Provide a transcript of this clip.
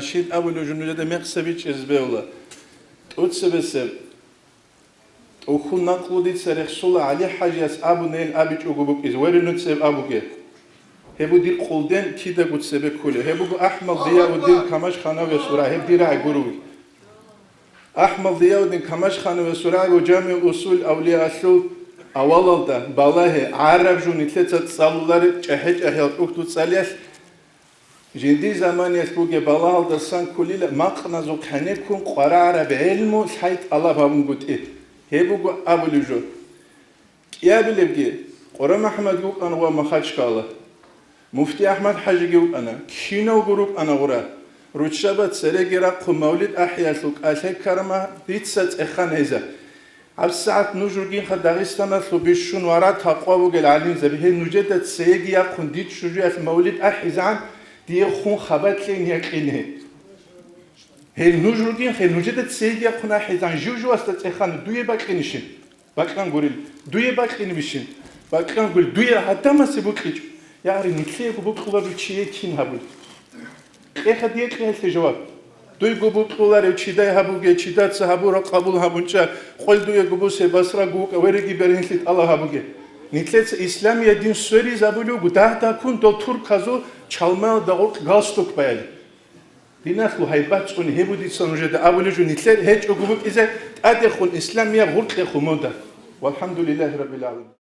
Şid abul ucunu da meksebiç ezbeola. Utsebese okhuna qudit serexsula ali hajyas abu neil abiç ugubuk iz verinut sev abuge. Hebu dil qulden kida gutsebe kule. Hebu ahmal diyaudin kamaş khana ve sura heb dira guru. Ahmal diyaudin kamaş khana ve sura ve cami usul awliya asul awalalda balahe arab junitlet salları çehet ehel uktut salyas. جندي زمان يسبوق بالله دسان كليل ما قنا زو كنكم قرار بعلم حيث الله بابن قلت إيه هيبوق أبو لجو يا بلبجي قرآن محمد يوق أنا ومخاتش كله مفتي أحمد حاج يوق أنا كينو جروب أنا ورا رتشبت سرقة قمولد أحياء سوق أشياء كرمة بيتسات إخان هذا عالساعة نجرجين خداغستان لو بيشون ورا تقوى وجل علين زبيه نجدت سيجي قنديت شجوع مولد أحيزان دي خون خبات لين هيك إنه هل نجرودين هل نجدت سيجي خنا حيزان جوجو استخان دوية باكينشين باكان قول دوية باكين بيشين باكان قول دوية حتى ما سبوكيج يا أخي نكلي قبوك قبل بتشيه كين هبول إيه خديت لي هالجواب دوي قبوك قبل بتشيدا هبوجي تشيدا سهبو رقابول هبونشا قل دوية قبوس بسرة قوك ورقي برهنت الله هبوجي نكلت إسلامي دين سوري زابولو قداه تكون دكتور كازو çalma da galstuk bayali. Dinaslu haybat on hebu dit sanujada avuluju nitler hiç okubuk ise adkhul İslamiye gurt khumuda. Velhamdülillahi rabbil alamin.